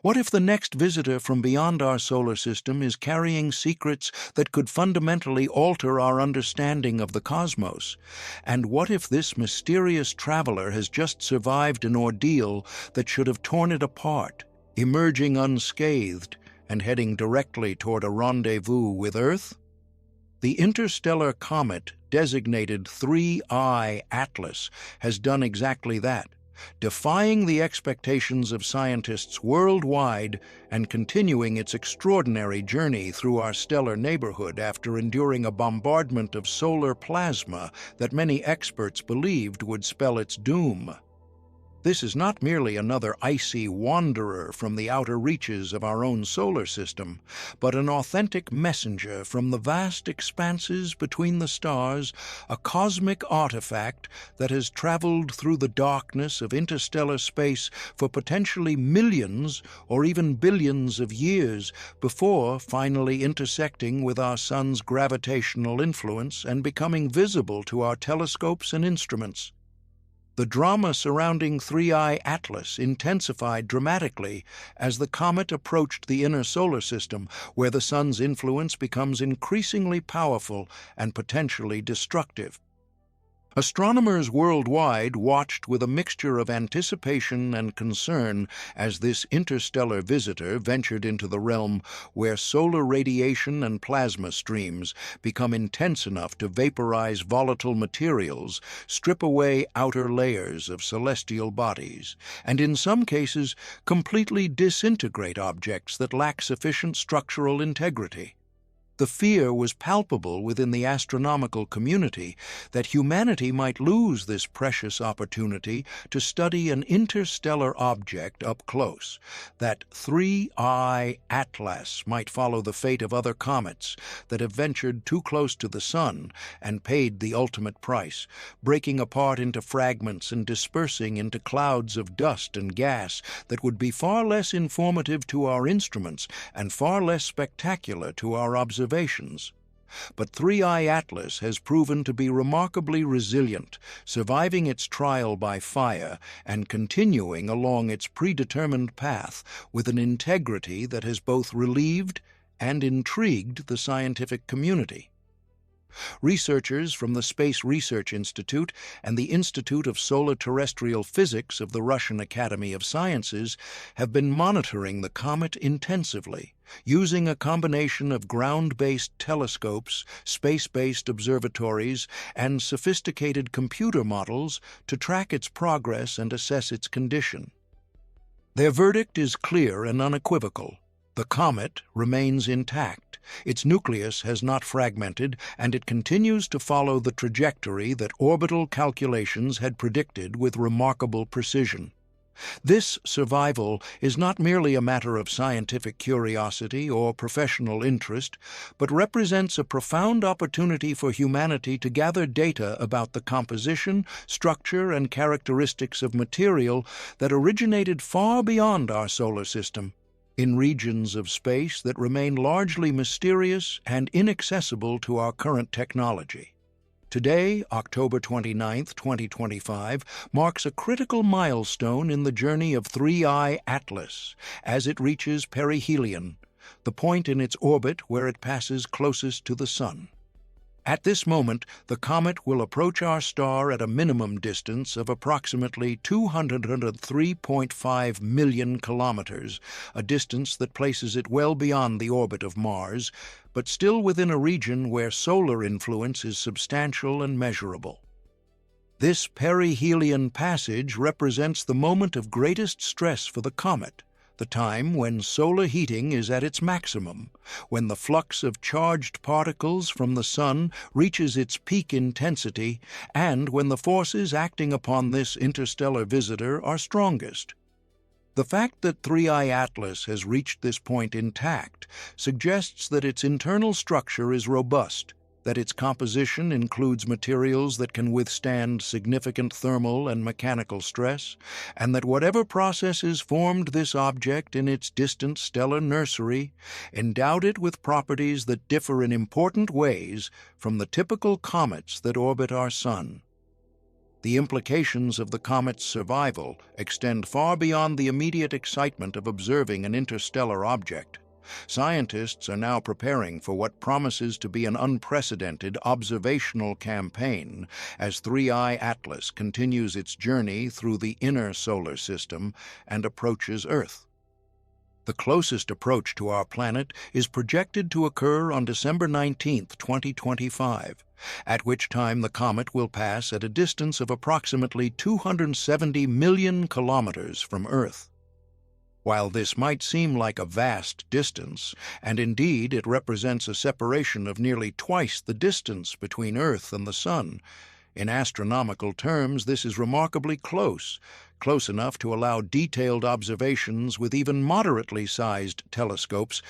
What if the next visitor from beyond our solar system is carrying secrets that could fundamentally alter our understanding of the cosmos? And what if this mysterious traveler has just survived an ordeal that should have torn it apart, emerging unscathed and heading directly toward a rendezvous with Earth? The interstellar comet designated 3I Atlas has done exactly that, defying the expectations of scientists worldwide and continuing its extraordinary journey through our stellar neighborhood after enduring a bombardment of solar plasma that many experts believed would spell its doom. This is not merely another icy wanderer from the outer reaches of our own solar system, but an authentic messenger from the vast expanses between the stars, a cosmic artifact that has traveled through the darkness of interstellar space for potentially millions or even billions of years before finally intersecting with our sun's gravitational influence and becoming visible to our telescopes and instruments. The drama surrounding 3I Atlas intensified dramatically as the comet approached the inner solar system, where the sun's influence becomes increasingly powerful and potentially destructive. Astronomers worldwide watched with a mixture of anticipation and concern as this interstellar visitor ventured into the realm where solar radiation and plasma streams become intense enough to vaporize volatile materials, strip away outer layers of celestial bodies, and in some cases completely disintegrate objects that lack sufficient structural integrity. The fear was palpable within the astronomical community that humanity might lose this precious opportunity to study an interstellar object up close, that 3I Atlas might follow the fate of other comets that have ventured too close to the sun and paid the ultimate price, breaking apart into fragments and dispersing into clouds of dust and gas that would be far less informative to our instruments and far less spectacular to our observations. But 3I Atlas has proven to be remarkably resilient, surviving its trial by fire and continuing along its predetermined path with an integrity that has both relieved and intrigued the scientific community. Researchers from the Space Research Institute and the Institute of Solar Terrestrial Physics of the Russian Academy of Sciences have been monitoring the comet intensively, using a combination of ground-based telescopes, space-based observatories, and sophisticated computer models to track its progress and assess its condition. Their verdict is clear and unequivocal. The comet remains intact, its nucleus has not fragmented, and it continues to follow the trajectory that orbital calculations had predicted with remarkable precision. This survival is not merely a matter of scientific curiosity or professional interest, but represents a profound opportunity for humanity to gather data about the composition, structure, and characteristics of material that originated far beyond our solar system, in regions of space that remain largely mysterious and inaccessible to our current technology. Today, October 29, 2025, marks a critical milestone in the journey of 3I Atlas as it reaches perihelion, the point in its orbit where it passes closest to the Sun. At this moment, the comet will approach our star at a minimum distance of approximately 203.5 million kilometers, a distance that places it well beyond the orbit of Mars, but still within a region where solar influence is substantial and measurable. This perihelion passage represents the moment of greatest stress for the comet, the time when solar heating is at its maximum, when the flux of charged particles from the Sun reaches its peak intensity, and when the forces acting upon this interstellar visitor are strongest. The fact that 3I Atlas has reached this point intact suggests that its internal structure is robust, that its composition includes materials that can withstand significant thermal and mechanical stress, and that whatever processes formed this object in its distant stellar nursery endowed it with properties that differ in important ways from the typical comets that orbit our Sun. The implications of the comet's survival extend far beyond the immediate excitement of observing an interstellar object. Scientists are now preparing for what promises to be an unprecedented observational campaign as 3I Atlas continues its journey through the inner solar system and approaches Earth. The closest approach to our planet is projected to occur on December 19, 2025, at which time the comet will pass at a distance of approximately 270 million kilometers from Earth. While this might seem like a vast distance, and indeed it represents a separation of nearly twice the distance between Earth and the Sun, in astronomical terms this is remarkably close enough to allow detailed observations with even moderately sized telescopes,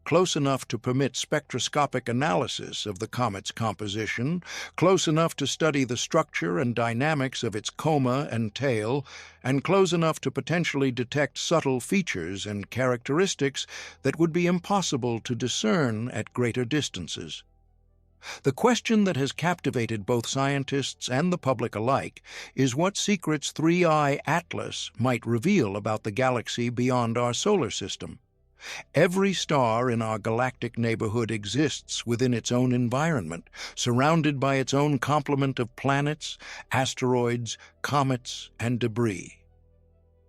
close enough to permit spectroscopic analysis of the comet's composition, close enough to study the structure and dynamics of its coma and tail, and close enough to potentially detect subtle features and characteristics that would be impossible to discern at greater distances. The question that has captivated both scientists and the public alike is what secrets 3I Atlas might reveal about the galaxy beyond our solar system. Every star in our galactic neighborhood exists within its own environment, surrounded by its own complement of planets, asteroids, comets, and debris.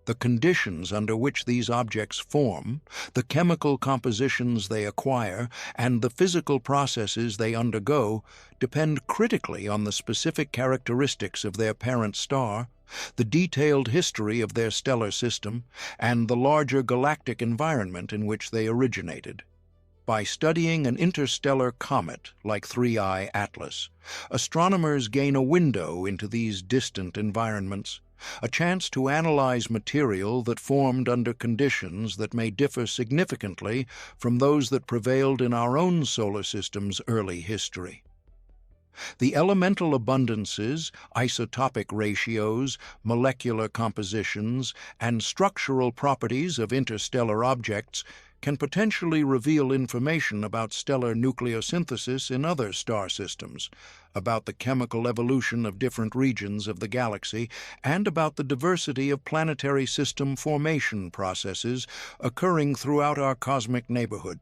The conditions under which these objects form, the chemical compositions they acquire, and the physical processes they undergo depend critically on the specific characteristics of their parent star, the detailed history of their stellar system, and the larger galactic environment in which they originated. By studying an interstellar comet like 3I Atlas, astronomers gain a window into these distant environments, a chance to analyze material that formed under conditions that may differ significantly from those that prevailed in our own solar system's early history. The elemental abundances, isotopic ratios, molecular compositions, and structural properties of interstellar objects can potentially reveal information about stellar nucleosynthesis in other star systems, about the chemical evolution of different regions of the galaxy, and about the diversity of planetary system formation processes occurring throughout our cosmic neighborhood.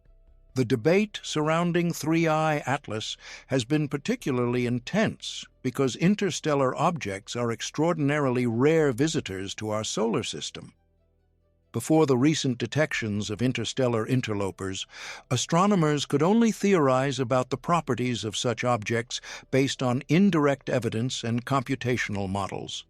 The debate surrounding 3I Atlas has been particularly intense because interstellar objects are extraordinarily rare visitors to our solar system. Before the recent detections of interstellar interlopers, astronomers could only theorize about the properties of such objects based on indirect evidence and computational models.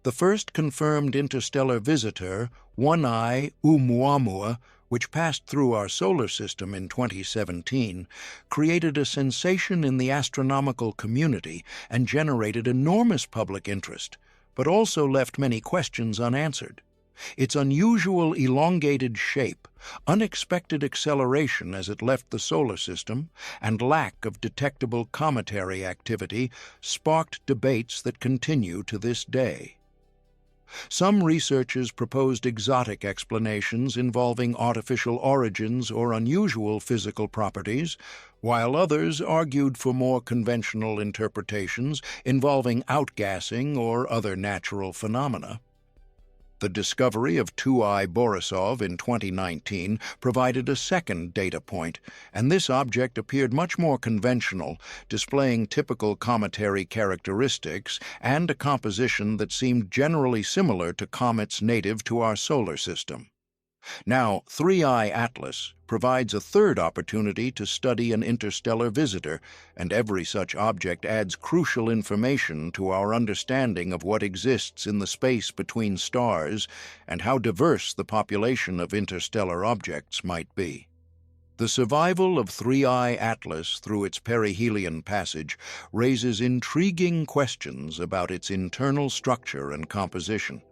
The first confirmed interstellar visitor, 1I Oumuamua, which passed through our solar system in 2017, created a sensation in the astronomical community and generated enormous public interest, but also left many questions unanswered. Its unusual elongated shape, unexpected acceleration as it left the solar system, and lack of detectable cometary activity sparked debates that continue to this day. Some researchers proposed exotic explanations involving artificial origins or unusual physical properties, while others argued for more conventional interpretations involving outgassing or other natural phenomena. The discovery of 2I Borisov in 2019 provided a second data point, and this object appeared much more conventional, displaying typical cometary characteristics and a composition that seemed generally similar to comets native to our solar system. Now, 3I Atlas provides a third opportunity to study an interstellar visitor, and every such object adds crucial information to our understanding of what exists in the space between stars and how diverse the population of interstellar objects might be. The survival of 3I Atlas through its perihelion passage raises intriguing questions about its internal structure and composition.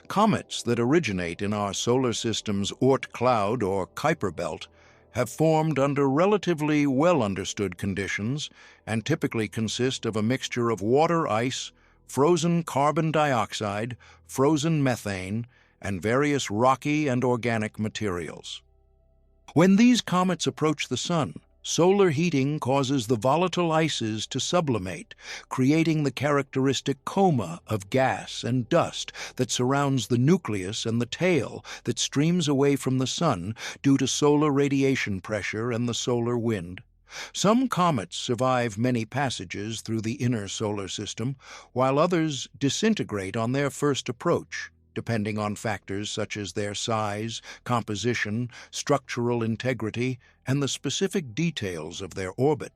Comets that originate in our solar system's Oort cloud or Kuiper belt have formed under relatively well-understood conditions and typically consist of a mixture of water ice, frozen carbon dioxide, frozen methane, and various rocky and organic materials. When these comets approach the Sun, Solar heating causes the volatile ices to sublimate, creating the characteristic coma of gas and dust that surrounds the nucleus and the tail that streams away from the sun due to solar radiation pressure and the solar wind. Some comets survive many passages through the inner solar system, while others disintegrate on their first approach, depending on factors such as their size, composition, structural integrity, and the specific details of their orbit.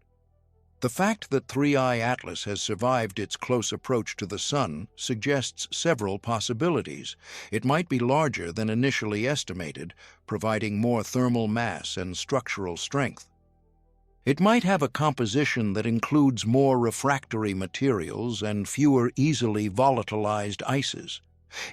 The fact that 3I Atlas has survived its close approach to the Sun suggests several possibilities. It might be larger than initially estimated, providing more thermal mass and structural strength. It might have a composition that includes more refractory materials and fewer easily volatilized ices.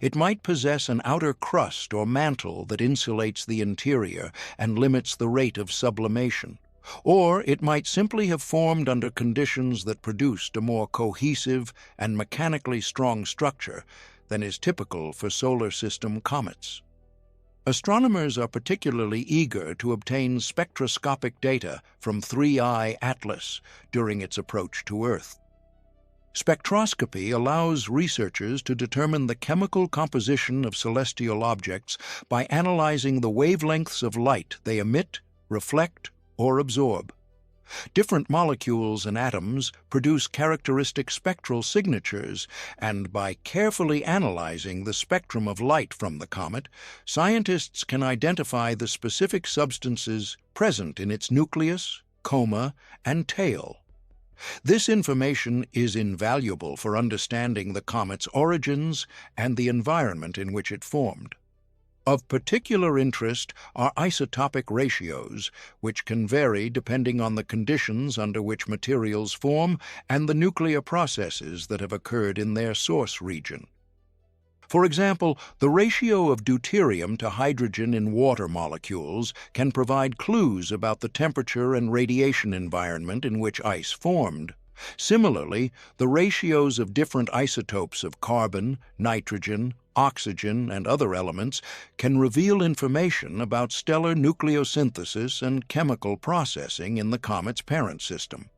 It might possess an outer crust or mantle that insulates the interior and limits the rate of sublimation. Or it might simply have formed under conditions that produced a more cohesive and mechanically strong structure than is typical for solar system comets. Astronomers are particularly eager to obtain spectroscopic data from 3I Atlas during its approach to Earth. Spectroscopy allows researchers to determine the chemical composition of celestial objects by analyzing the wavelengths of light they emit, reflect, or absorb. Different molecules and atoms produce characteristic spectral signatures, and by carefully analyzing the spectrum of light from the comet, scientists can identify the specific substances present in its nucleus, coma, and tail. This information is invaluable for understanding the comet's origins and the environment in which it formed. Of particular interest are isotopic ratios, which can vary depending on the conditions under which materials form and the nuclear processes that have occurred in their source region. For example, the ratio of deuterium to hydrogen in water molecules can provide clues about the temperature and radiation environment in which ice formed. Similarly, the ratios of different isotopes of carbon, nitrogen, oxygen, and other elements can reveal information about stellar nucleosynthesis and chemical processing in the comet's parent system.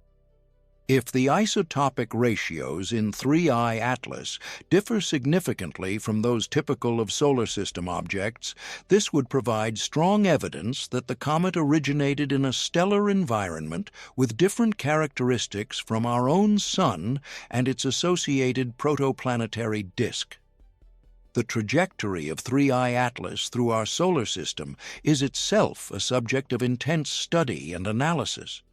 If the isotopic ratios in 3I Atlas differ significantly from those typical of solar system objects, this would provide strong evidence that the comet originated in a stellar environment with different characteristics from our own Sun and its associated protoplanetary disk. The trajectory of 3I Atlas through our solar system is itself a subject of intense study and analysis.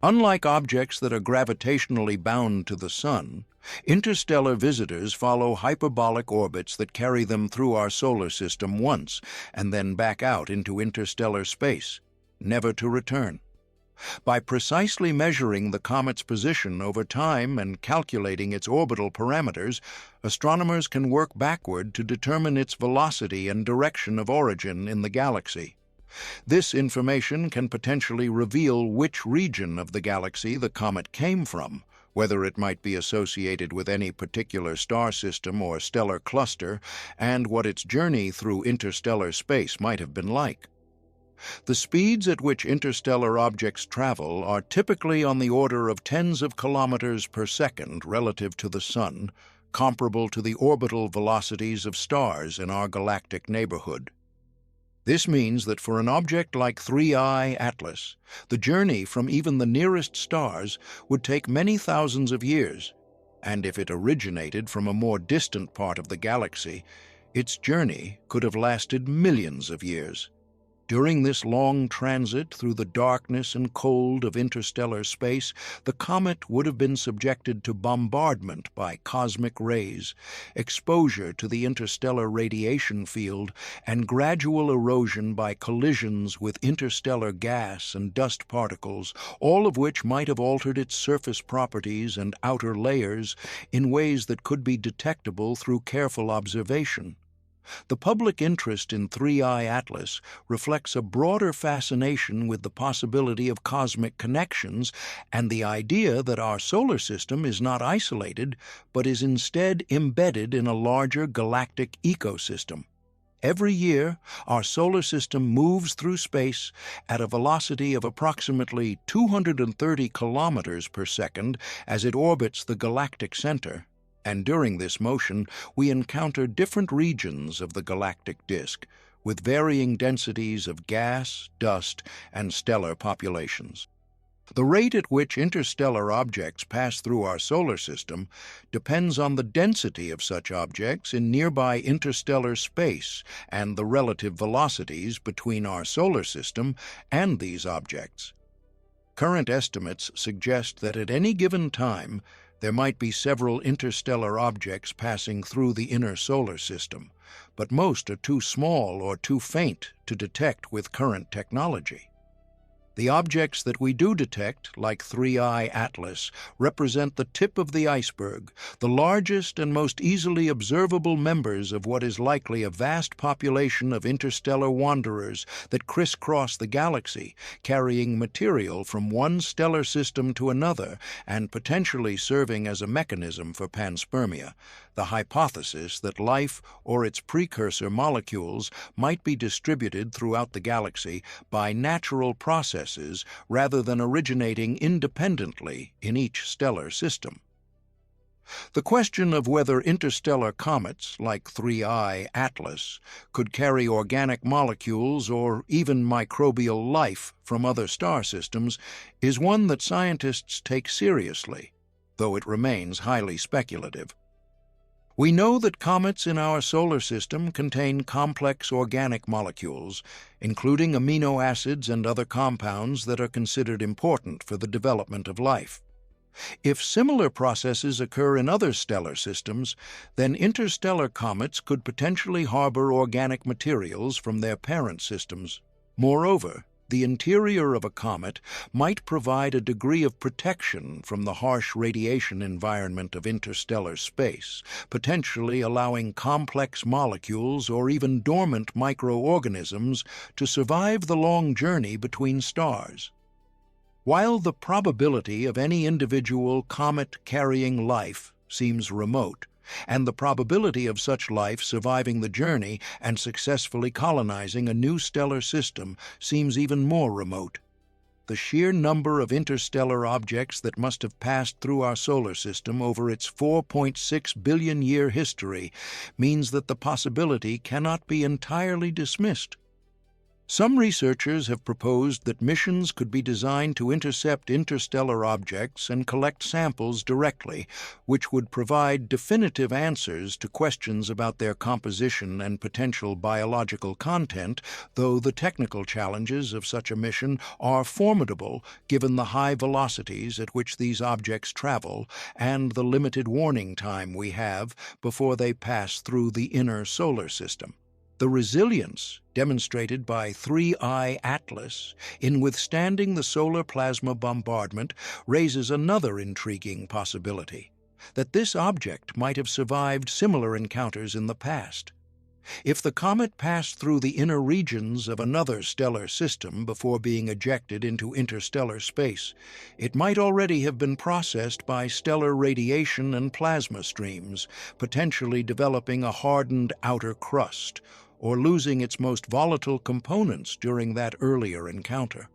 Unlike objects that are gravitationally bound to the Sun, interstellar visitors follow hyperbolic orbits that carry them through our solar system once and then back out into interstellar space, never to return. By precisely measuring the comet's position over time and calculating its orbital parameters, astronomers can work backward to determine its velocity and direction of origin in the galaxy. This information can potentially reveal which region of the galaxy the comet came from, whether it might be associated with any particular star system or stellar cluster, and what its journey through interstellar space might have been like. The speeds at which interstellar objects travel are typically on the order of tens of kilometers per second relative to the Sun, comparable to the orbital velocities of stars in our galactic neighborhood. This means that for an object like 3I Atlas, the journey from even the nearest stars would take many thousands of years, and if it originated from a more distant part of the galaxy, its journey could have lasted millions of years. During this long transit through the darkness and cold of interstellar space, the comet would have been subjected to bombardment by cosmic rays, exposure to the interstellar radiation field, and gradual erosion by collisions with interstellar gas and dust particles, all of which might have altered its surface properties and outer layers in ways that could be detectable through careful observation. The public interest in 3I Atlas reflects a broader fascination with the possibility of cosmic connections and the idea that our solar system is not isolated, but is instead embedded in a larger galactic ecosystem. Every year, our solar system moves through space at a velocity of approximately 230 kilometers per second as it orbits the galactic center, and during this motion, we encounter different regions of the galactic disk, with varying densities of gas, dust, and stellar populations. The rate at which interstellar objects pass through our solar system depends on the density of such objects in nearby interstellar space and the relative velocities between our solar system and these objects. Current estimates suggest that at any given time, there might be several interstellar objects passing through the inner solar system, but most are too small or too faint to detect with current technology. The objects that we do detect, like 3I Atlas, represent the tip of the iceberg, the largest and most easily observable members of what is likely a vast population of interstellar wanderers that crisscross the galaxy, carrying material from one stellar system to another and potentially serving as a mechanism for panspermia, the hypothesis that life or its precursor molecules might be distributed throughout the galaxy by natural processes rather than originating independently in each stellar system. The question of whether interstellar comets, like 3I Atlas, could carry organic molecules or even microbial life from other star systems is one that scientists take seriously, though it remains highly speculative. We know that comets in our solar system contain complex organic molecules, including amino acids and other compounds that are considered important for the development of life. If similar processes occur in other stellar systems, then interstellar comets could potentially harbor organic materials from their parent systems. Moreover, the interior of a comet might provide a degree of protection from the harsh radiation environment of interstellar space, potentially allowing complex molecules or even dormant microorganisms to survive the long journey between stars. While the probability of any individual comet-carrying life seems remote, and the probability of such life surviving the journey and successfully colonizing a new stellar system seems even more remote, the sheer number of interstellar objects that must have passed through our solar system over its 4.6 billion-year history means that the possibility cannot be entirely dismissed. Some researchers have proposed that missions could be designed to intercept interstellar objects and collect samples directly, which would provide definitive answers to questions about their composition and potential biological content, though the technical challenges of such a mission are formidable given the high velocities at which these objects travel and the limited warning time we have before they pass through the inner solar system. The resilience demonstrated by 3I Atlas in withstanding the solar plasma bombardment raises another intriguing possibility, that this object might have survived similar encounters in the past. If the comet passed through the inner regions of another stellar system before being ejected into interstellar space, it might already have been processed by stellar radiation and plasma streams, potentially developing a hardened outer crust, or losing its most volatile components during that earlier encounter.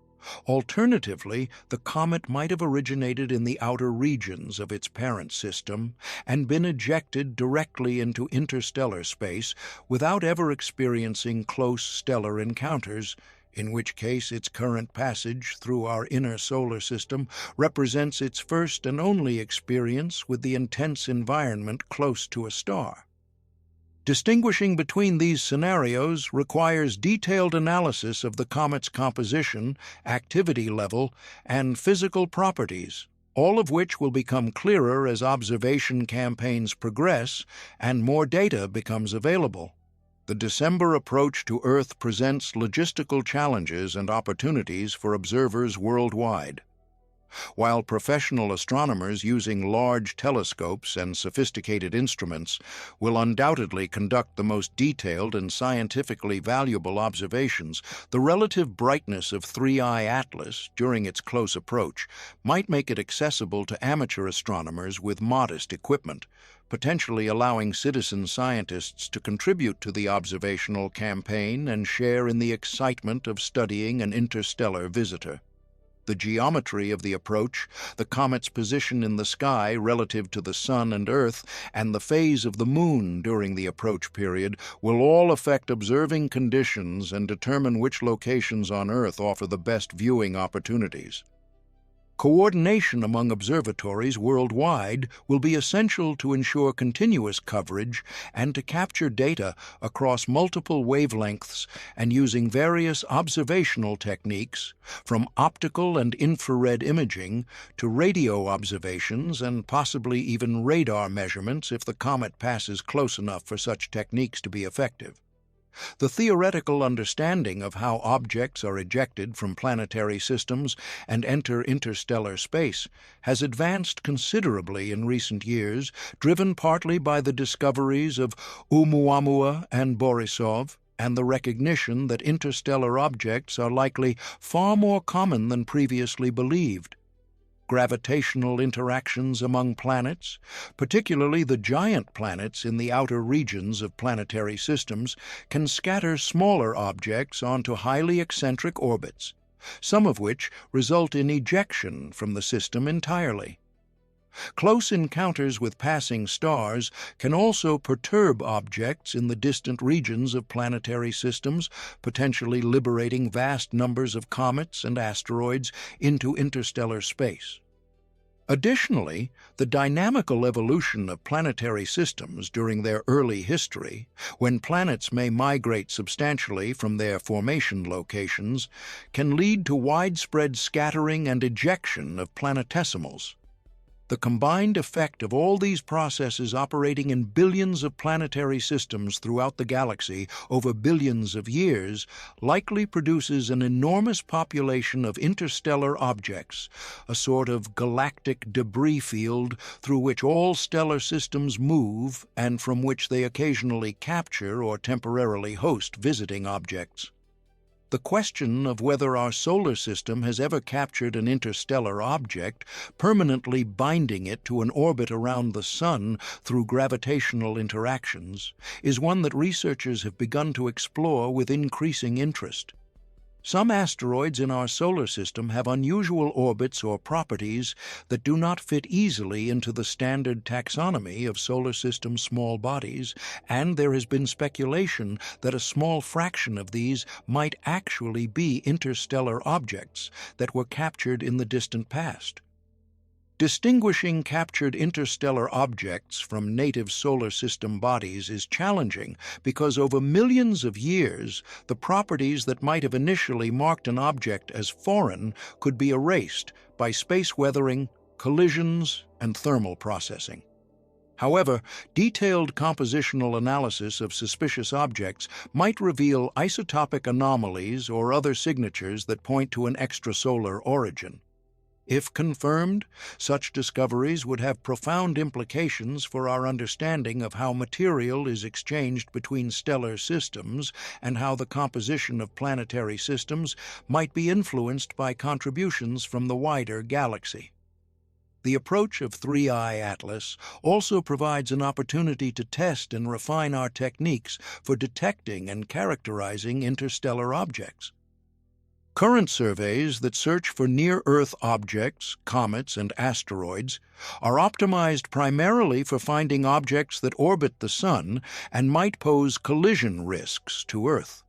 Alternatively, the comet might have originated in the outer regions of its parent system and been ejected directly into interstellar space without ever experiencing close stellar encounters, in which case its current passage through our inner solar system represents its first and only experience with the intense environment close to a star. Distinguishing between these scenarios requires detailed analysis of the comet's composition, activity level, and physical properties, all of which will become clearer as observation campaigns progress and more data becomes available. The December approach to Earth presents logistical challenges and opportunities for observers worldwide. While professional astronomers using large telescopes and sophisticated instruments will undoubtedly conduct the most detailed and scientifically valuable observations, the relative brightness of 3I Atlas during its close approach might make it accessible to amateur astronomers with modest equipment, potentially allowing citizen scientists to contribute to the observational campaign and share in the excitement of studying an interstellar visitor. The geometry of the approach, the comet's position in the sky relative to the Sun and Earth, and the phase of the Moon during the approach period will all affect observing conditions and determine which locations on Earth offer the best viewing opportunities. Coordination among observatories worldwide will be essential to ensure continuous coverage and to capture data across multiple wavelengths and using various observational techniques, from optical and infrared imaging to radio observations and possibly even radar measurements if the comet passes close enough for such techniques to be effective. The theoretical understanding of how objects are ejected from planetary systems and enter interstellar space has advanced considerably in recent years, driven partly by the discoveries of Oumuamua and Borisov, and the recognition that interstellar objects are likely far more common than previously believed. Gravitational interactions among planets, particularly the giant planets in the outer regions of planetary systems, can scatter smaller objects onto highly eccentric orbits, some of which result in ejection from the system entirely. Close encounters with passing stars can also perturb objects in the distant regions of planetary systems, potentially liberating vast numbers of comets and asteroids into interstellar space. Additionally, the dynamical evolution of planetary systems during their early history, when planets may migrate substantially from their formation locations, can lead to widespread scattering and ejection of planetesimals. The combined effect of all these processes operating in billions of planetary systems throughout the galaxy over billions of years likely produces an enormous population of interstellar objects, a sort of galactic debris field through which all stellar systems move and from which they occasionally capture or temporarily host visiting objects. The question of whether our solar system has ever captured an interstellar object, permanently binding it to an orbit around the Sun through gravitational interactions, is one that researchers have begun to explore with increasing interest. Some asteroids in our solar system have unusual orbits or properties that do not fit easily into the standard taxonomy of solar system small bodies, and there has been speculation that a small fraction of these might actually be interstellar objects that were captured in the distant past. Distinguishing captured interstellar objects from native solar system bodies is challenging because over millions of years, the properties that might have initially marked an object as foreign could be erased by space weathering, collisions, and thermal processing. However, detailed compositional analysis of suspicious objects might reveal isotopic anomalies or other signatures that point to an extrasolar origin. If confirmed, such discoveries would have profound implications for our understanding of how material is exchanged between stellar systems and how the composition of planetary systems might be influenced by contributions from the wider galaxy. The approach of 3I Atlas also provides an opportunity to test and refine our techniques for detecting and characterizing interstellar objects. Current surveys that search for near-Earth objects, comets, and asteroids are optimized primarily for finding objects that orbit the Sun and might pose collision risks to Earth.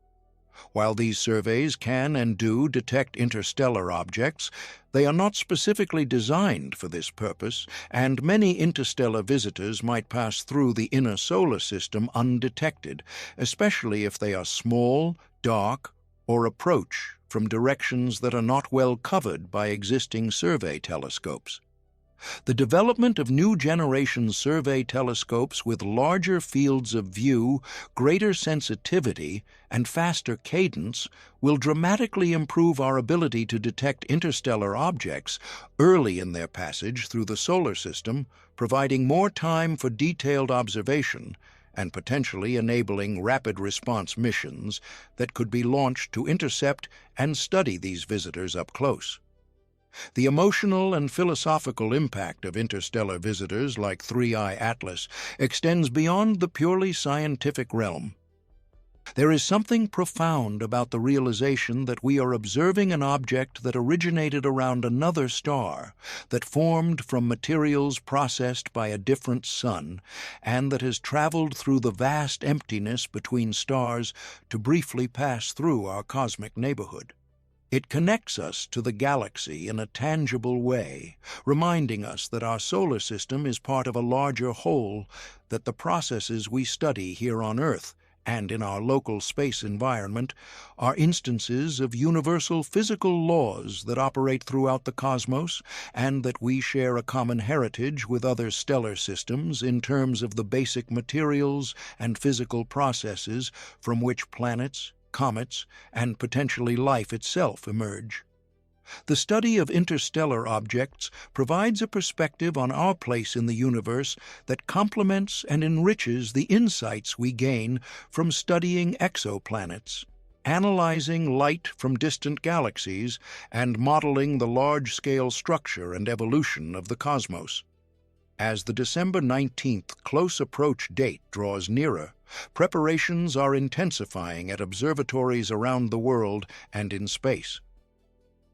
While these surveys can and do detect interstellar objects, they are not specifically designed for this purpose, and many interstellar visitors might pass through the inner solar system undetected, especially if they are small, dark, or approach from directions that are not well covered by existing survey telescopes. The development of new generation survey telescopes with larger fields of view, greater sensitivity, and faster cadence will dramatically improve our ability to detect interstellar objects early in their passage through the solar system, providing more time for detailed observation and potentially enabling rapid response missions that could be launched to intercept and study these visitors up close. The emotional and philosophical impact of interstellar visitors like 3I Atlas extends beyond the purely scientific realm. There is something profound about the realization that we are observing an object that originated around another star, that formed from materials processed by a different sun, and that has traveled through the vast emptiness between stars to briefly pass through our cosmic neighborhood. It connects us to the galaxy in a tangible way, reminding us that our solar system is part of a larger whole, that the processes we study here on Earth and in our local space environment are instances of universal physical laws that operate throughout the cosmos, and that we share a common heritage with other stellar systems in terms of the basic materials and physical processes from which planets, comets, and potentially life itself emerge. The study of interstellar objects provides a perspective on our place in the universe that complements and enriches the insights we gain from studying exoplanets, analyzing light from distant galaxies, and modeling the large-scale structure and evolution of the cosmos. As the December 19th close approach date draws nearer, preparations are intensifying at observatories around the world and in space.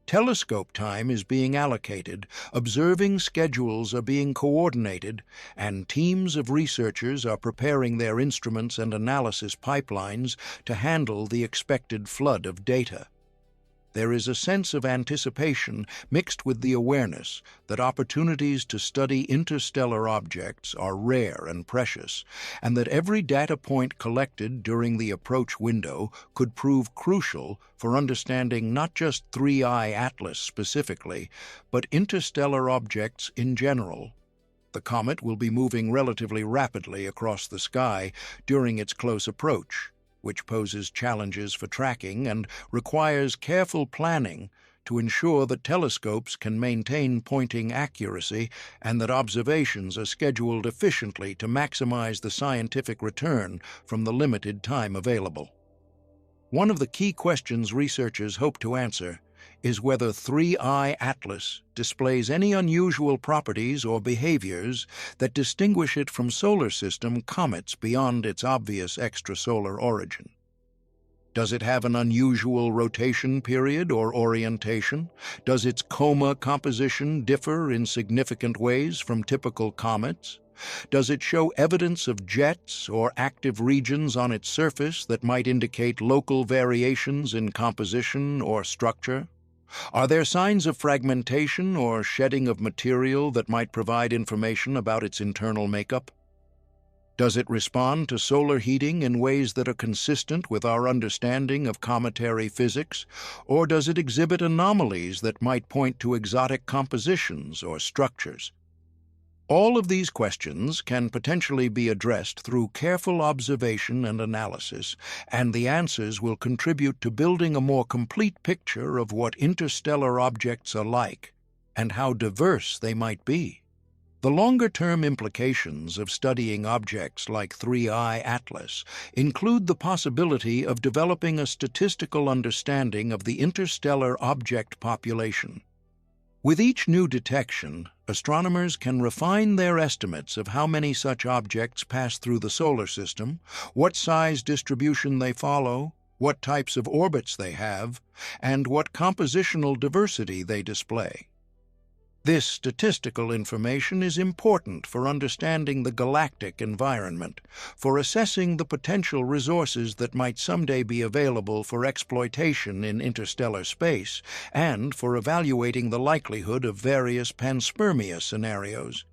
Telescope time is being allocated, observing schedules are being coordinated, and teams of researchers are preparing their instruments and analysis pipelines to handle the expected flood of data. There is a sense of anticipation mixed with the awareness that opportunities to study interstellar objects are rare and precious, and that every data point collected during the approach window could prove crucial for understanding not just 3I Atlas specifically, but interstellar objects in general. The comet will be moving relatively rapidly across the sky during its close approach, which poses challenges for tracking and requires careful planning to ensure that telescopes can maintain pointing accuracy and that observations are scheduled efficiently to maximize the scientific return from the limited time available. One of the key questions researchers hope to answer is whether 3I Atlas displays any unusual properties or behaviors that distinguish it from solar system comets beyond its obvious extrasolar origin. Does it have an unusual rotation period or orientation? Does its coma composition differ in significant ways from typical comets? Does it show evidence of jets or active regions on its surface that might indicate local variations in composition or structure? Are there signs of fragmentation or shedding of material that might provide information about its internal makeup? Does it respond to solar heating in ways that are consistent with our understanding of cometary physics, or does it exhibit anomalies that might point to exotic compositions or structures? All of these questions can potentially be addressed through careful observation and analysis, and the answers will contribute to building a more complete picture of what interstellar objects are like and how diverse they might be. The longer-term implications of studying objects like 3I Atlas include the possibility of developing a statistical understanding of the interstellar object population. With each new detection, astronomers can refine their estimates of how many such objects pass through the solar system, what size distribution they follow, what types of orbits they have, and what compositional diversity they display. This statistical information is important for understanding the galactic environment, for assessing the potential resources that might someday be available for exploitation in interstellar space, and for evaluating the likelihood of various Panspermia scenarios.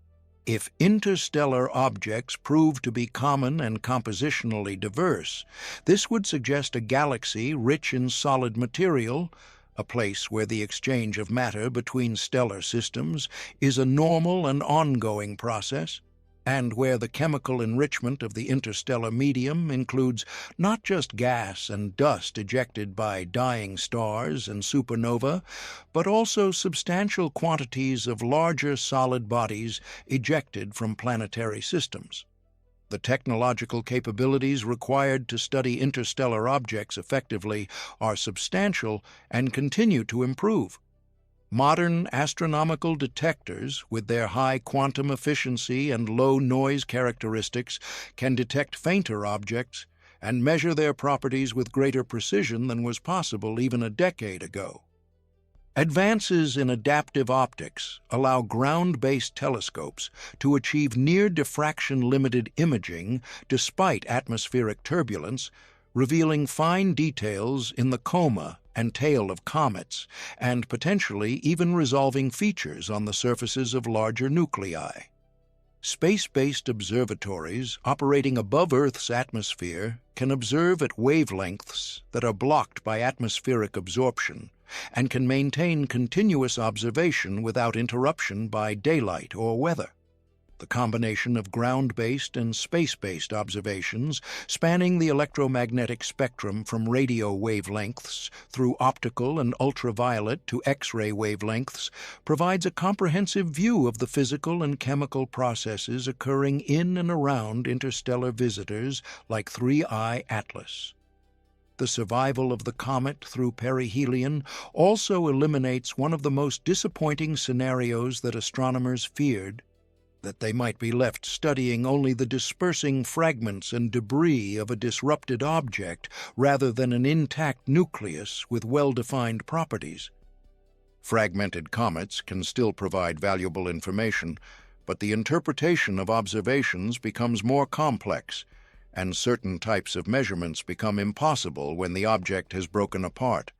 If interstellar objects prove to be common and compositionally diverse, this would suggest a galaxy rich in solid material, a place where the exchange of matter between stellar systems is a normal and ongoing process, and where the chemical enrichment of the interstellar medium includes not just gas and dust ejected by dying stars and supernova, but also substantial quantities of larger solid bodies ejected from planetary systems. The technological capabilities required to study interstellar objects effectively are substantial and continue to improve. Modern astronomical detectors, with their high quantum efficiency and low noise characteristics, can detect fainter objects and measure their properties with greater precision than was possible even a decade ago. Advances in adaptive optics allow ground-based telescopes to achieve near-diffraction-limited imaging despite atmospheric turbulence, revealing fine details in the coma and tail of comets, and potentially even resolving features on the surfaces of larger nuclei. Space-based observatories operating above Earth's atmosphere can observe at wavelengths that are blocked by atmospheric absorption and can maintain continuous observation without interruption by daylight or weather. The combination of ground-based and space-based observations spanning the electromagnetic spectrum from radio wavelengths through optical and ultraviolet to X-ray wavelengths provides a comprehensive view of the physical and chemical processes occurring in and around interstellar visitors like 3I Atlas. The survival of the comet through perihelion also eliminates one of the most disappointing scenarios that astronomers feared: that they might be left studying only the dispersing fragments and debris of a disrupted object rather than an intact nucleus with well-defined properties. Fragmented comets can still provide valuable information, but the interpretation of observations becomes more complex, and certain types of measurements become impossible when the object has broken apart.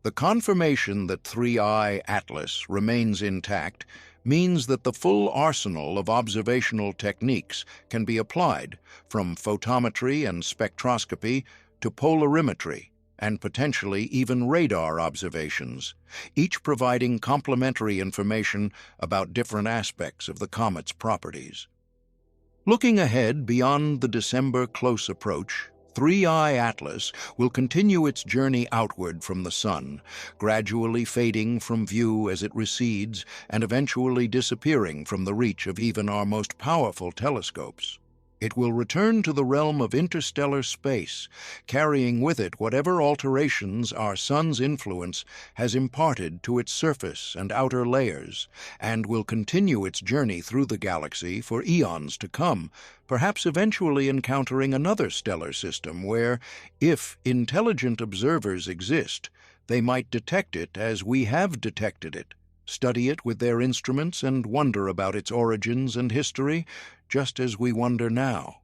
The confirmation that 3I Atlas remains intact means that the full arsenal of observational techniques can be applied, from photometry and spectroscopy to polarimetry and potentially even radar observations, each providing complementary information about different aspects of the comet's properties. Looking ahead beyond the December close approach, 3I Atlas will continue its journey outward from the Sun, gradually fading from view as it recedes and eventually disappearing from the reach of even our most powerful telescopes. It will return to the realm of interstellar space, carrying with it whatever alterations our Sun's influence has imparted to its surface and outer layers, and will continue its journey through the galaxy for eons to come, perhaps eventually encountering another stellar system where, if intelligent observers exist, they might detect it as we have detected it, study it with their instruments, and wonder about its origins and history, just as we wonder now.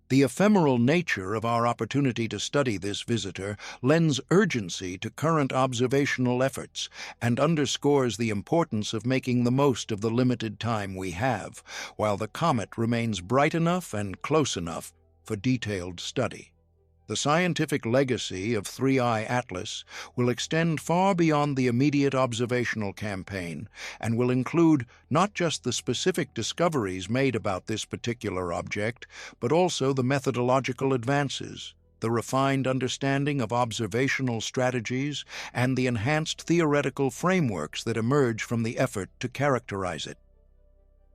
The ephemeral nature of our opportunity to study this visitor lends urgency to current observational efforts and underscores the importance of making the most of the limited time we have, while the comet remains bright enough and close enough for detailed study. The scientific legacy of 3I Atlas will extend far beyond the immediate observational campaign and will include not just the specific discoveries made about this particular object, but also the methodological advances, the refined understanding of observational strategies, and the enhanced theoretical frameworks that emerge from the effort to characterize it.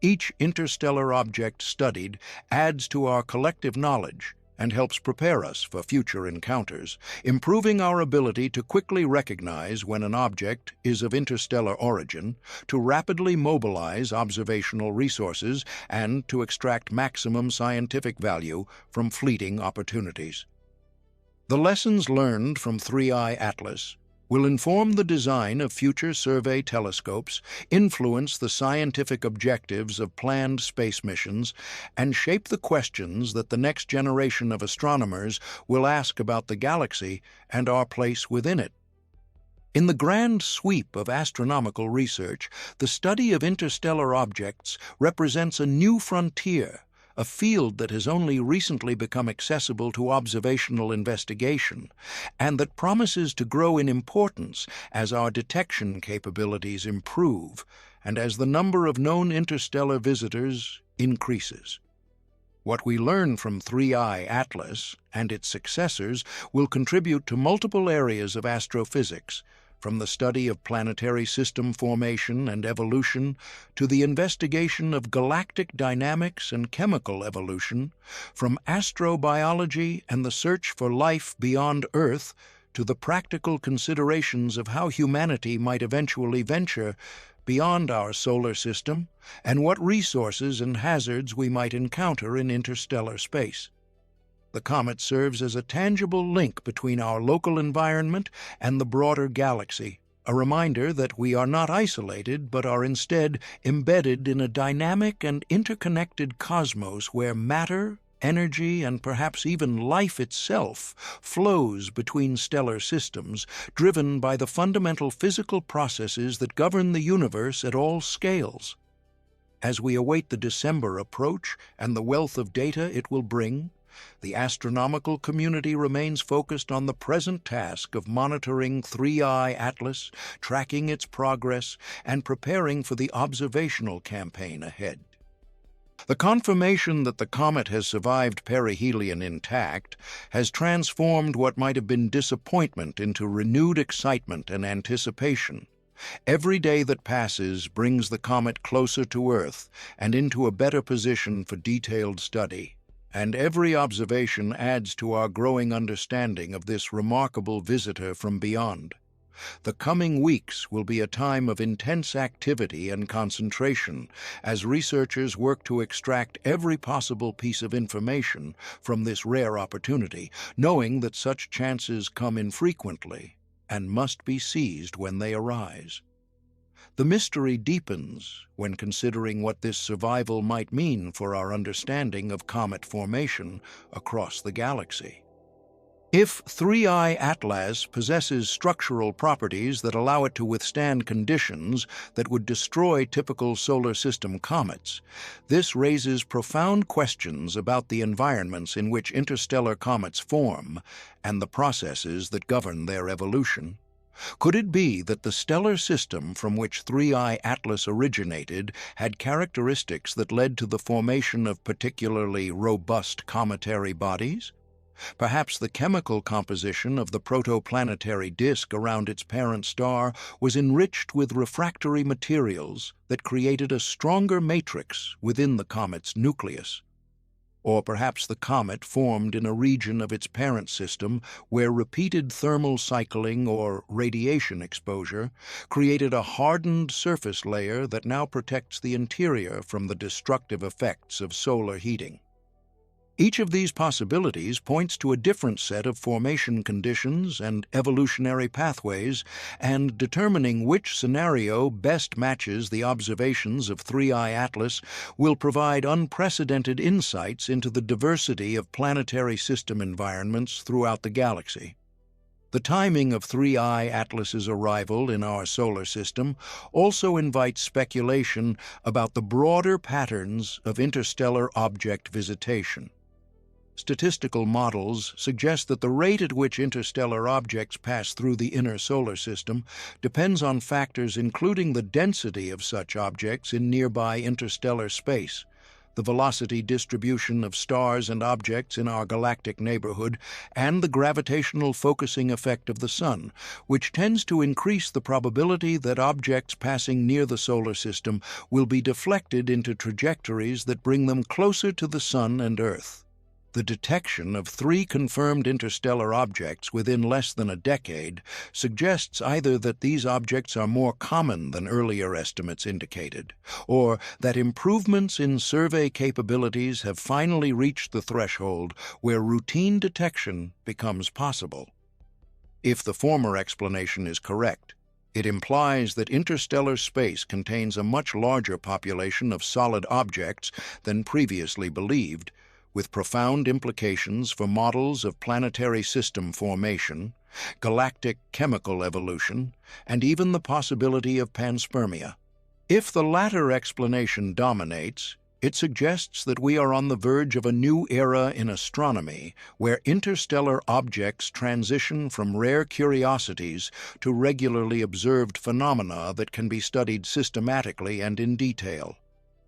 Each interstellar object studied adds to our collective knowledge and helps prepare us for future encounters, improving our ability to quickly recognize when an object is of interstellar origin, to rapidly mobilize observational resources, and to extract maximum scientific value from fleeting opportunities. The lessons learned from 3I Atlas will inform the design of future survey telescopes, influence the scientific objectives of planned space missions, and shape the questions that the next generation of astronomers will ask about the galaxy and our place within it. In the grand sweep of astronomical research, the study of interstellar objects represents a new frontier, a field that has only recently become accessible to observational investigation, and that promises to grow in importance as our detection capabilities improve and as the number of known interstellar visitors increases. What we learn from 3I Atlas and its successors will contribute to multiple areas of astrophysics, from the study of planetary system formation and evolution to the investigation of galactic dynamics and chemical evolution, from astrobiology and the search for life beyond Earth to the practical considerations of how humanity might eventually venture beyond our solar system and what resources and hazards we might encounter in interstellar space. The comet serves as a tangible link between our local environment and the broader galaxy, a reminder that we are not isolated but are instead embedded in a dynamic and interconnected cosmos where matter, energy, and perhaps even life itself flows between stellar systems, driven by the fundamental physical processes that govern the universe at all scales. As we await the December approach and the wealth of data it will bring, the astronomical community remains focused on the present task of monitoring 3I Atlas, tracking its progress, and preparing for the observational campaign ahead. The confirmation that the comet has survived perihelion intact has transformed what might have been disappointment into renewed excitement and anticipation. Every day that passes brings the comet closer to Earth and into a better position for detailed study, and every observation adds to our growing understanding of this remarkable visitor from beyond. The coming weeks will be a time of intense activity and concentration as researchers work to extract every possible piece of information from this rare opportunity, knowing that such chances come infrequently and must be seized when they arise. The mystery deepens when considering what this survival might mean for our understanding of comet formation across the galaxy. If 3I Atlas possesses structural properties that allow it to withstand conditions that would destroy typical solar system comets, this raises profound questions about the environments in which interstellar comets form and the processes that govern their evolution. Could it be that the stellar system from which 3I Atlas originated had characteristics that led to the formation of particularly robust cometary bodies? Perhaps the chemical composition of the protoplanetary disk around its parent star was enriched with refractory materials that created a stronger matrix within the comet's nucleus. Or perhaps the comet formed in a region of its parent system where repeated thermal cycling or radiation exposure created a hardened surface layer that now protects the interior from the destructive effects of solar heating. Each of these possibilities points to a different set of formation conditions and evolutionary pathways, and determining which scenario best matches the observations of 3I Atlas will provide unprecedented insights into the diversity of planetary system environments throughout the galaxy. The timing of 3I Atlas's arrival in our solar system also invites speculation about the broader patterns of interstellar object visitation. Statistical models suggest that the rate at which interstellar objects pass through the inner solar system depends on factors including the density of such objects in nearby interstellar space, the velocity distribution of stars and objects in our galactic neighborhood, and the gravitational focusing effect of the Sun, which tends to increase the probability that objects passing near the solar system will be deflected into trajectories that bring them closer to the Sun and Earth. The detection of 3 confirmed interstellar objects within less than a decade suggests either that these objects are more common than earlier estimates indicated, or that improvements in survey capabilities have finally reached the threshold where routine detection becomes possible. If the former explanation is correct, it implies that interstellar space contains a much larger population of solid objects than previously believed, with profound implications for models of planetary system formation, galactic chemical evolution, and even the possibility of panspermia. If the latter explanation dominates, It suggests that we are on the verge of a new era in astronomy, where interstellar objects transition from rare curiosities to regularly observed phenomena that can be studied systematically and in detail.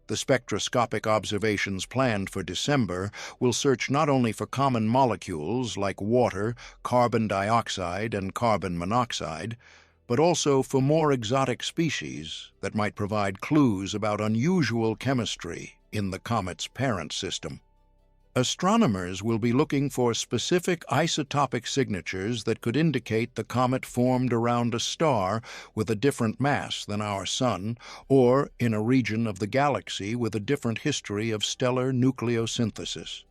The spectroscopic observations planned for December will search not only for common molecules like water, carbon dioxide, and carbon monoxide, but also for more exotic species that might provide clues about unusual chemistry in the comet's parent system. Astronomers will be looking for specific isotopic signatures that could indicate the comet formed around a star with a different mass than our Sun, or in a region of the galaxy with a different history of stellar nucleosynthesis.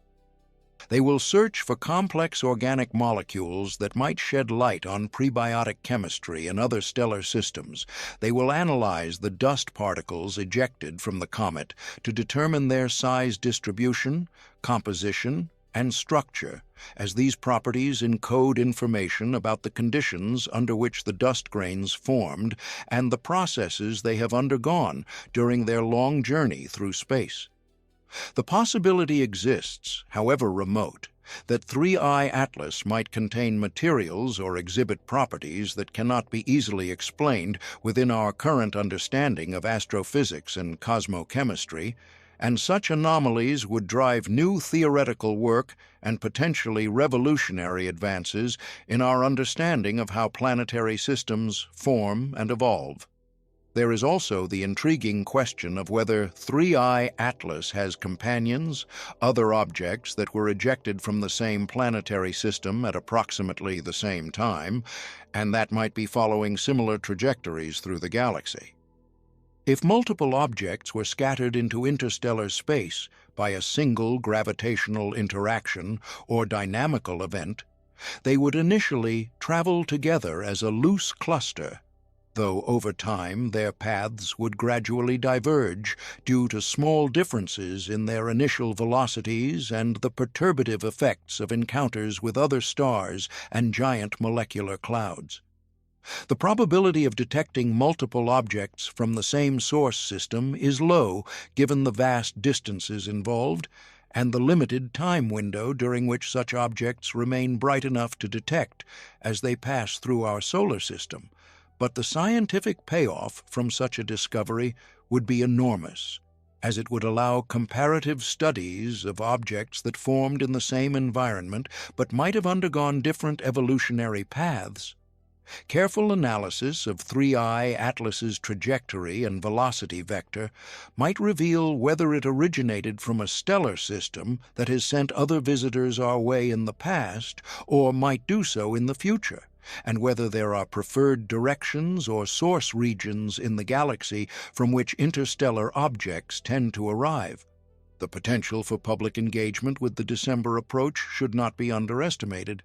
They will search for complex organic molecules that might shed light on prebiotic chemistry in other stellar systems. They will analyze the dust particles ejected from the comet to determine their size distribution, composition, and structure, as these properties encode information about the conditions under which the dust grains formed and the processes they have undergone during their long journey through space. The possibility exists, however remote, that 3I Atlas might contain materials or exhibit properties that cannot be easily explained within our current understanding of astrophysics and cosmochemistry, and such anomalies would drive new theoretical work and potentially revolutionary advances in our understanding of how planetary systems form and evolve. There is also the intriguing question of whether 3I Atlas has companions, other objects that were ejected from the same planetary system at approximately the same time, and that might be following similar trajectories through the galaxy. If multiple objects were scattered into interstellar space by a single gravitational interaction or dynamical event, they would initially travel together as a loose cluster, though over time their paths would gradually diverge due to small differences in their initial velocities and the perturbative effects of encounters with other stars and giant molecular clouds. The probability of detecting multiple objects from the same source system is low, given the vast distances involved and the limited time window during which such objects remain bright enough to detect as they pass through our solar system. But the scientific payoff from such a discovery would be enormous, as it would allow comparative studies of objects that formed in the same environment but might have undergone different evolutionary paths. Careful analysis of 3I Atlas's trajectory and velocity vector might reveal whether it originated from a stellar system that has sent other visitors our way in the past or might do so in the future, and whether there are preferred directions or source regions in the galaxy from which interstellar objects tend to arrive. The potential for public engagement with the December approach should not be underestimated.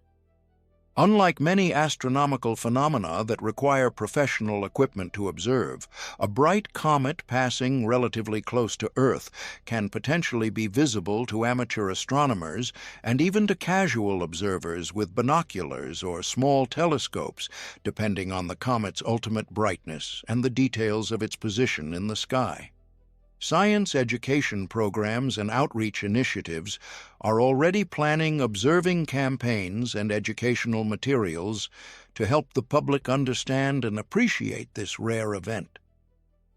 Unlike many astronomical phenomena that require professional equipment to observe, a bright comet passing relatively close to Earth can potentially be visible to amateur astronomers and even to casual observers with binoculars or small telescopes, depending on the comet's ultimate brightness and the details of its position in the sky. Science education programs and outreach initiatives are already planning observing campaigns and educational materials to help the public understand and appreciate this rare event.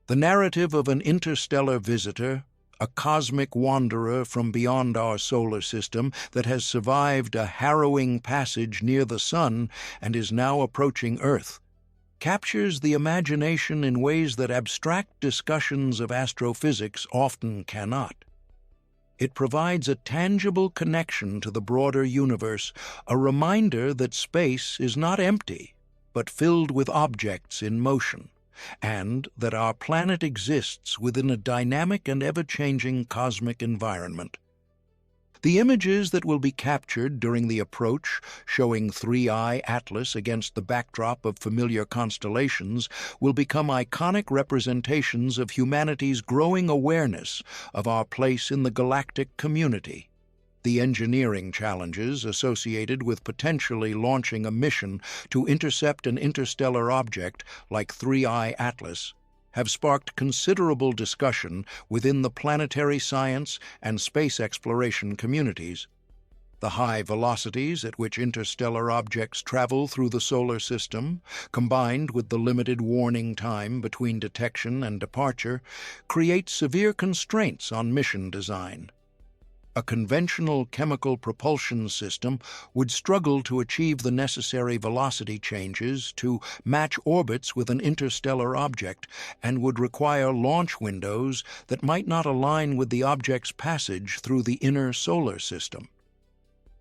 The narrative of an interstellar visitor, a cosmic wanderer from beyond our solar system that has survived a harrowing passage near the Sun and is now approaching Earth, captures the imagination in ways that abstract discussions of astrophysics often cannot. It provides a tangible connection to the broader universe, a reminder that space is not empty, but filled with objects in motion, and that our planet exists within a dynamic and ever-changing cosmic environment. The images that will be captured during the approach, showing 3I Atlas against the backdrop of familiar constellations, will become iconic representations of humanity's growing awareness of our place in the galactic community. The engineering challenges associated with potentially launching a mission to intercept an interstellar object like 3I Atlas have sparked considerable discussion within the planetary science and space exploration communities. The high velocities at which interstellar objects travel through the solar system, combined with the limited warning time between detection and departure, create severe constraints on mission design. A conventional chemical propulsion system would struggle to achieve the necessary velocity changes to match orbits with an interstellar object and would require launch windows that might not align with the object's passage through the inner solar system.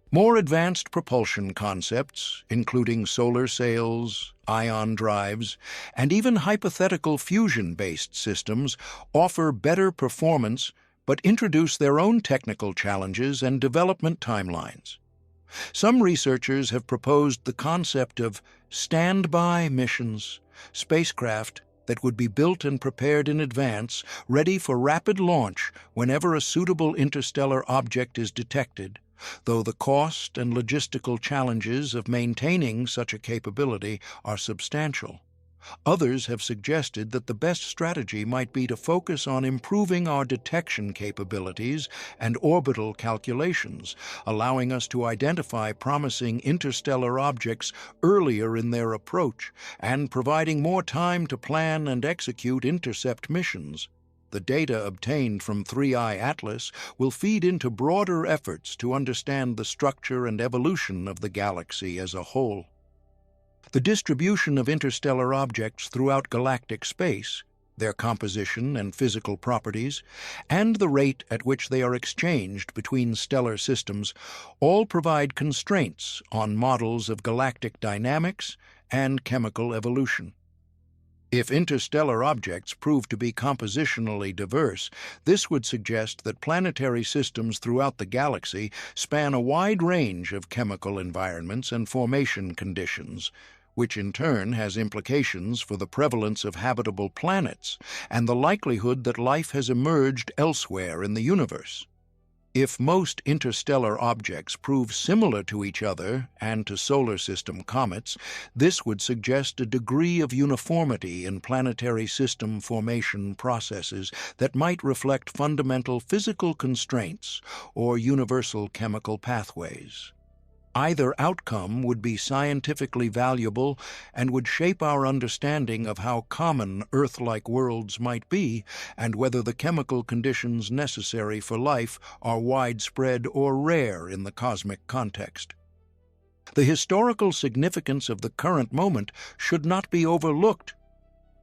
More advanced propulsion concepts, including solar sails, ion drives, and even hypothetical fusion-based systems, offer better performance but introduce their own technical challenges and development timelines. Some researchers have proposed the concept of standby missions, spacecraft that would be built and prepared in advance, ready for rapid launch whenever a suitable interstellar object is detected, though the cost and logistical challenges of maintaining such a capability are substantial. Others have suggested that the best strategy might be to focus on improving our detection capabilities and orbital calculations, allowing us to identify promising interstellar objects earlier in their approach and providing more time to plan and execute intercept missions. The data obtained from 3i Atlas will feed into broader efforts to understand the structure and evolution of the galaxy as a whole. The distribution of interstellar objects throughout galactic space, their composition and physical properties, and the rate at which they are exchanged between stellar systems all provide constraints on models of galactic dynamics and chemical evolution. If interstellar objects prove to be compositionally diverse, this would suggest that planetary systems throughout the galaxy span a wide range of chemical environments and formation conditions, which in turn has implications for the prevalence of habitable planets and the likelihood that life has emerged elsewhere in the universe. If most interstellar objects prove similar to each other and to solar system comets, this would suggest a degree of uniformity in planetary system formation processes that might reflect fundamental physical constraints or universal chemical pathways. Either outcome would be scientifically valuable and would shape our understanding of how common Earth-like worlds might be and whether the chemical conditions necessary for life are widespread or rare in the cosmic context. The historical significance of the current moment should not be overlooked.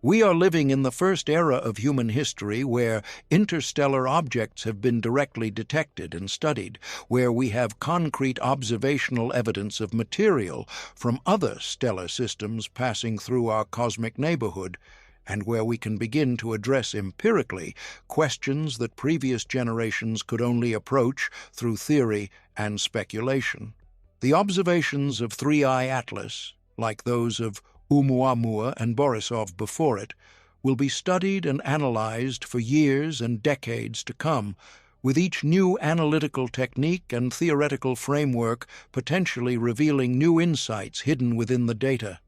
We are living in the first era of human history where interstellar objects have been directly detected and studied, where we have concrete observational evidence of material from other stellar systems passing through our cosmic neighborhood, and where we can begin to address empirically questions that previous generations could only approach through theory and speculation. The observations of 3i Atlas, like those of Oumuamua and Borisov before it, will be studied and analyzed for years and decades to come, with each new analytical technique and theoretical framework potentially revealing new insights hidden within the data.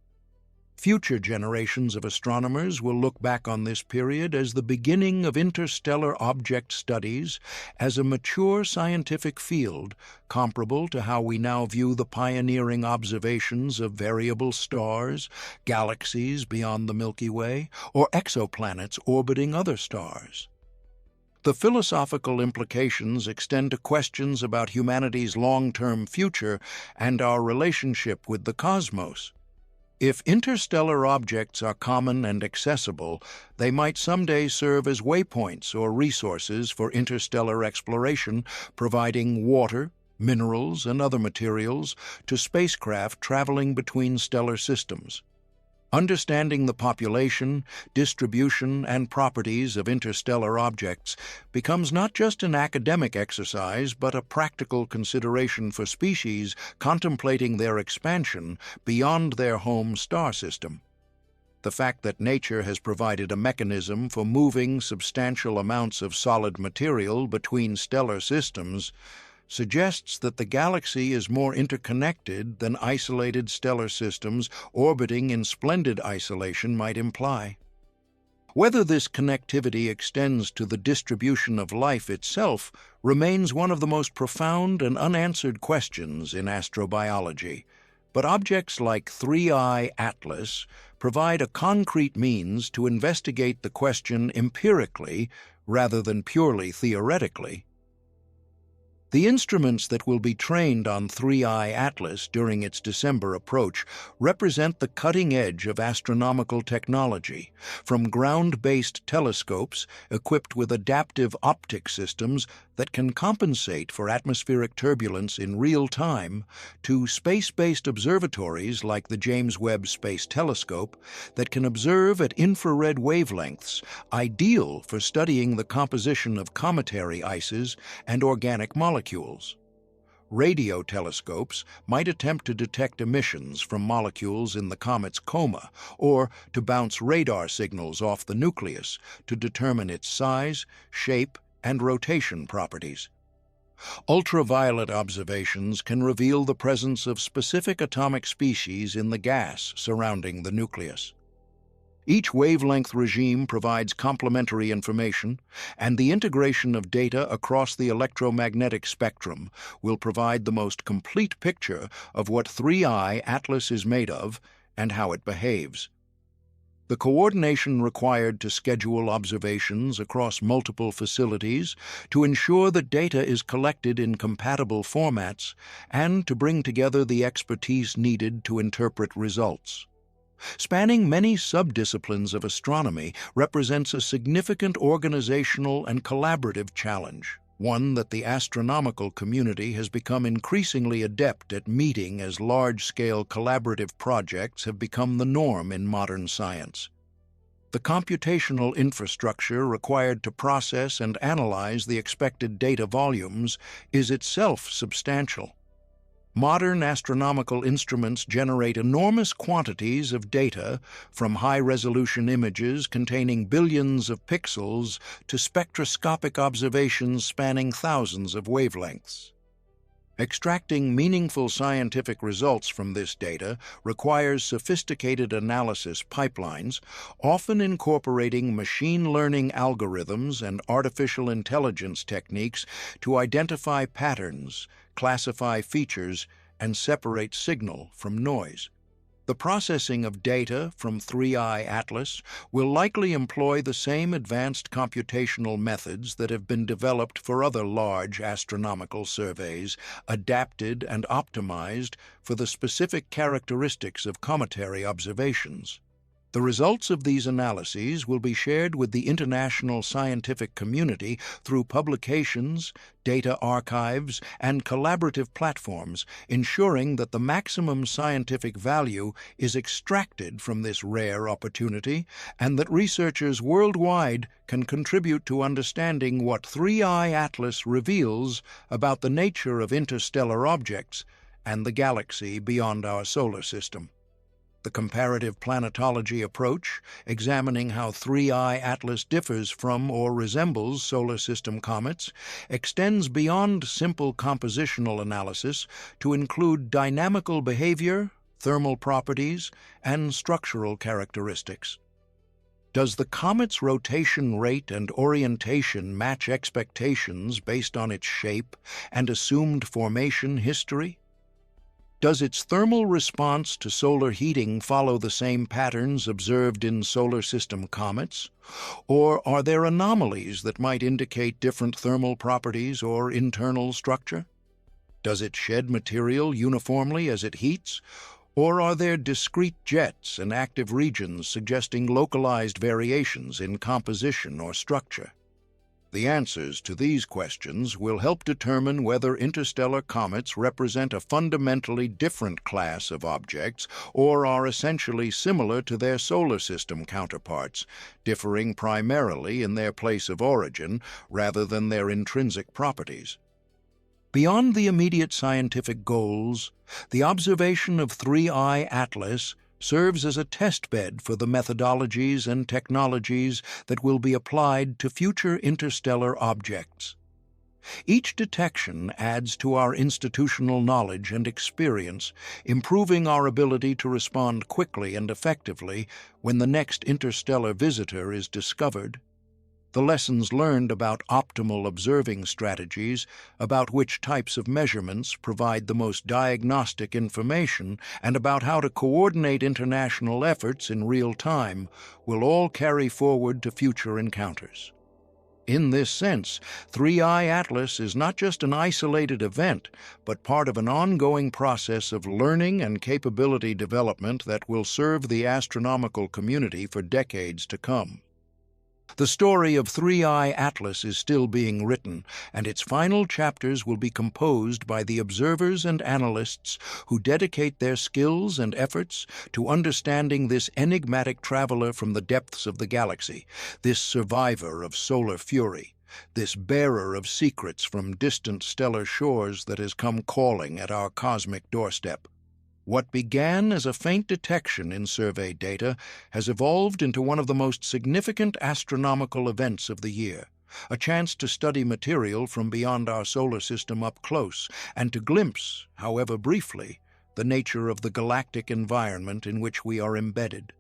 Future generations of astronomers will look back on this period as the beginning of interstellar object studies as a mature scientific field comparable to how we now view the pioneering observations of variable stars, galaxies beyond the Milky Way, or exoplanets orbiting other stars. The philosophical implications extend to questions about humanity's long-term future and our relationship with the cosmos. If interstellar objects are common and accessible, they might someday serve as waypoints or resources for interstellar exploration, providing water, minerals, and other materials to spacecraft traveling between stellar systems. Understanding the population, distribution, and properties of interstellar objects becomes not just an academic exercise but a practical consideration for species contemplating their expansion beyond their home star system. The fact that nature has provided a mechanism for moving substantial amounts of solid material between stellar systems suggests that the galaxy is more interconnected than isolated stellar systems orbiting in splendid isolation might imply. Whether this connectivity extends to the distribution of life itself remains one of the most profound and unanswered questions in astrobiology. But objects like 3I Atlas provide a concrete means to investigate the question empirically rather than purely theoretically. The instruments that will be trained on 3I Atlas during its December approach represent the cutting edge of astronomical technology, from ground-based telescopes equipped with adaptive optic systems that can compensate for atmospheric turbulence in real time, to space-based observatories like the James Webb Space Telescope that can observe at infrared wavelengths, ideal for studying the composition of cometary ices and organic molecules. Radio telescopes might attempt to detect emissions from molecules in the comet's coma, or to bounce radar signals off the nucleus to determine its size, shape, and rotation properties. Ultraviolet observations can reveal the presence of specific atomic species in the gas surrounding the nucleus. Each wavelength regime provides complementary information, and the integration of data across the electromagnetic spectrum will provide the most complete picture of what 3I Atlas is made of and how it behaves. The coordination required to schedule observations across multiple facilities to ensure that data is collected in compatible formats and to bring together the expertise needed to interpret results. Spanning many subdisciplines of astronomy represents a significant organizational and collaborative challenge, one that the astronomical community has become increasingly adept at meeting as large-scale collaborative projects have become the norm in modern science. The computational infrastructure required to process and analyze the expected data volumes is itself substantial. Modern astronomical instruments generate enormous quantities of data, from high-resolution images containing billions of pixels to spectroscopic observations spanning thousands of wavelengths. Extracting meaningful scientific results from this data requires sophisticated analysis pipelines, often incorporating machine learning algorithms and artificial intelligence techniques to identify patterns, classify features, and separate signal from noise. The processing of data from 3I Atlas will likely employ the same advanced computational methods that have been developed for other large astronomical surveys, adapted and optimized for the specific characteristics of cometary observations. The results of these analyses will be shared with the international scientific community through publications, data archives, and collaborative platforms, ensuring that the maximum scientific value is extracted from this rare opportunity and that researchers worldwide can contribute to understanding what 3I Atlas reveals about the nature of interstellar objects and the galaxy beyond our solar system. The comparative planetology approach, examining how 3I Atlas differs from or resembles solar system comets, extends beyond simple compositional analysis to include dynamical behavior, thermal properties, and structural characteristics. Does the comet's rotation rate and orientation match expectations based on its shape and assumed formation history? Does its thermal response to solar heating follow the same patterns observed in solar system comets? Or are there anomalies that might indicate different thermal properties or internal structure? Does it shed material uniformly as it heats? Or are there discrete jets and active regions suggesting localized variations in composition or structure? The answers to these questions will help determine whether interstellar comets represent a fundamentally different class of objects or are essentially similar to their solar system counterparts, differing primarily in their place of origin rather than their intrinsic properties. Beyond the immediate scientific goals, the observation of 3I Atlas serves as a testbed for the methodologies and technologies that will be applied to future interstellar objects. Each detection adds to our institutional knowledge and experience, improving our ability to respond quickly and effectively when the next interstellar visitor is discovered. The lessons learned about optimal observing strategies, about which types of measurements provide the most diagnostic information, and about how to coordinate international efforts in real time will all carry forward to future encounters. In this sense, 3I Atlas is not just an isolated event, but part of an ongoing process of learning and capability development that will serve the astronomical community for decades to come. The story of 3I Atlas is still being written, and its final chapters will be composed by the observers and analysts who dedicate their skills and efforts to understanding this enigmatic traveler from the depths of the galaxy, this survivor of solar fury, this bearer of secrets from distant stellar shores that has come calling at our cosmic doorstep. What began as a faint detection in survey data has evolved into one of the most significant astronomical events of the year, a chance to study material from beyond our solar system up close and to glimpse, however briefly, the nature of the galactic environment in which we are embedded.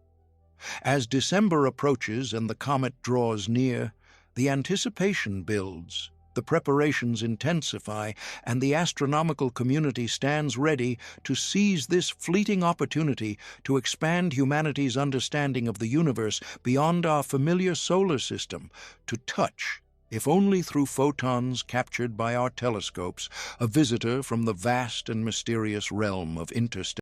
As December approaches and the comet draws near, the anticipation builds. The preparations intensify, and the astronomical community stands ready to seize this fleeting opportunity to expand humanity's understanding of the universe beyond our familiar solar system, to touch, if only through photons captured by our telescopes, a visitor from the vast and mysterious realm of interstellar